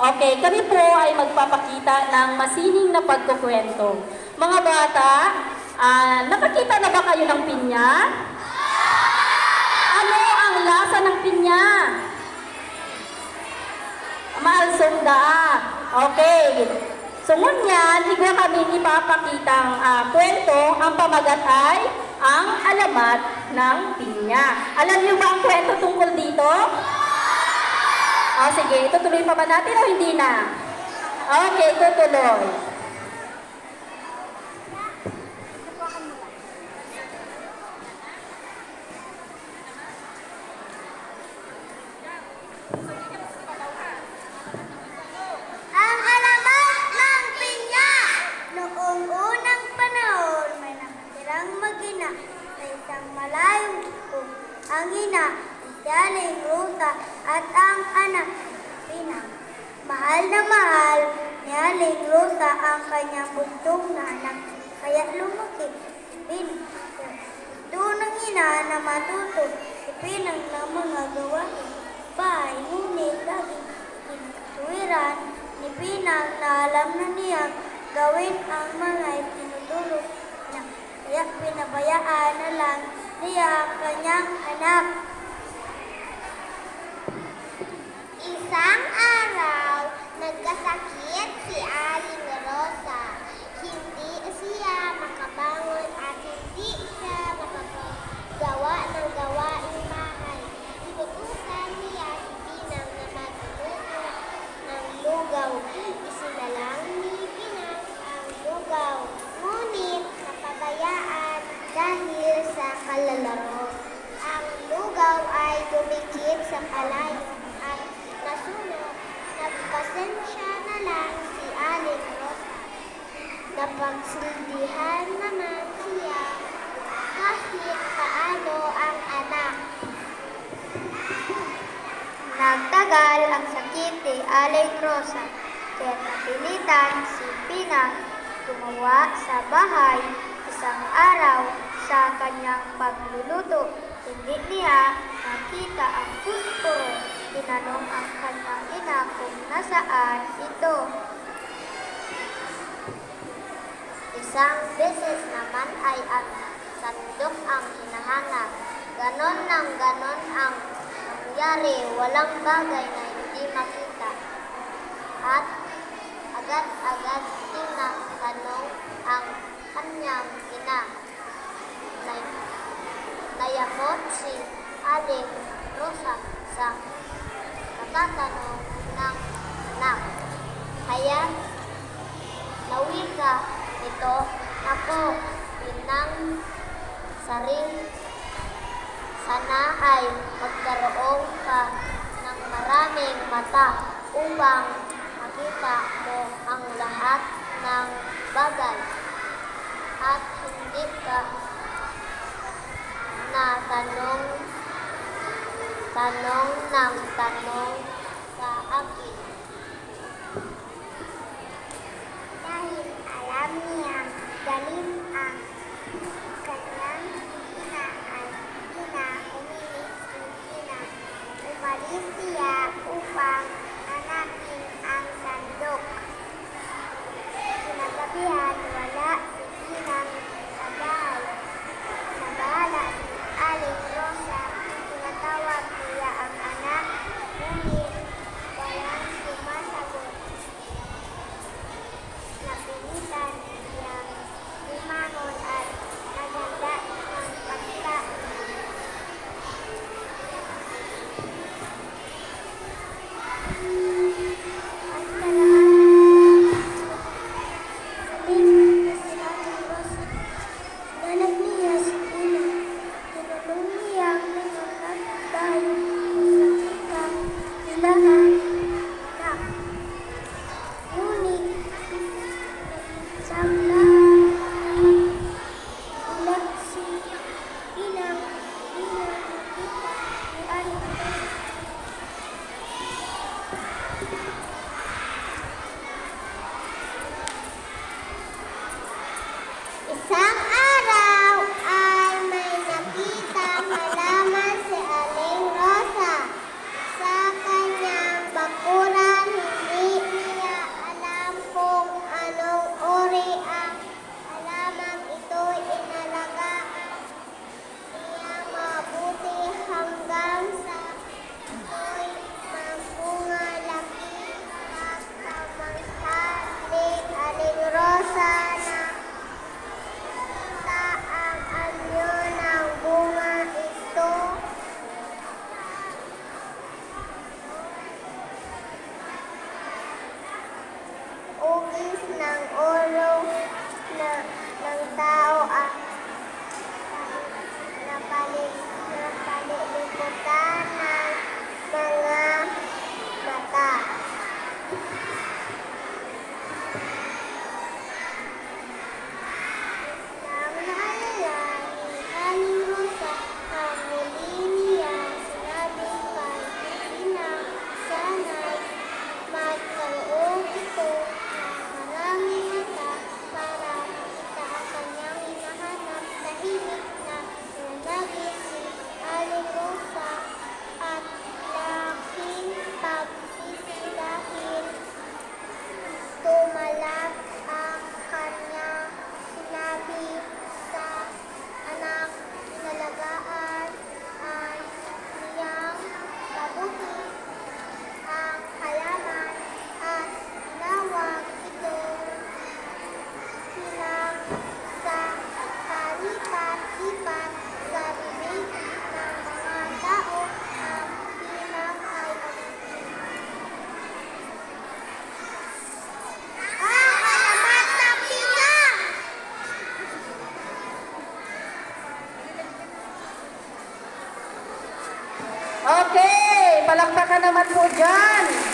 Okay, kami po ay magpapakita ng masining na pagkukwento. Mga bata, nakakita na ba kayo ng pinya? Ano ang lasa ng pinya? Maalsongda. Okay. So ngunyan, igwa kami ipapakitang kwento. Ang pamagat ay ang alamat ng pinya. Alam niyo ba ang kwento tungkol dito? Sige, itutuloy pa ba natin o hindi na? Okay, tutuloy. Ang alamat ng pinya. Noong unang panahon, may nakatirang mag-ina sa isang malayong bukog. Ang ina, Aling Ruta at ang anak, Pinang. Mahal na mahal ni Aling Ruta ang kanyang buntong na anak, kaya lumaki si Pinang. Ito ng ina na matuto si Pinang ng mga gawain bahay, ngunit laging kinatuwiran ni Pinang na alam na niyang gawin ang mga itinuturo niya. Kaya pinabayaan na lang niya ang kanyang anak. Isang araw, nagkasakit si Aling Rosa. Hindi siya makabangon at hindi siya makagawa ng gawaing bahay. Inutusan niya si Pinang na magluto ng lugaw. Isinalang ni Pinang ang lugaw, ngunit napabayaan dahil sa kalalaro. Ang lugaw ay dumikit sa palayo. Nagpasensya na lang si Aling Rosa. Napagsilbihan naman siya kahit paano ang anak. Nagtagal ang sakit ni Aling Rosa, kaya napilitan si Pinang gumawa sa bahay. Isang araw sa kanyang pagluluto, hindi niya nakita ang pusporo. Tinanong ang kanyang ina kung nasaan ito. Isang beses naman ay ang sandok ang hinahanap. Ganon nang ganon ang nangyari, walang bagay na hindi makita. At agad-agad tinatanong ang kanyang ina. Nayamot si Aling Rosa sa tatanong ng anak. Kaya nawika ito, ako, Pinang, sana ay magkaroon ka ng maraming mata upang makita mo ang lahat ng bagay at hindi ka na tanong sa akin. Dahil alam niya galing ang kanyang ina ay umilis si Pinang. Umalis siya upang hanakin ang sandok. Kinagabihan, wala si Pinang sa bahay. Nabahala si Aling Rosa. Tinatawag niya ang anak, ngunit walang sumasagot. Napilitan niyang lumangon at naganda ng pagkain. Okay, palakpakan naman po dyan.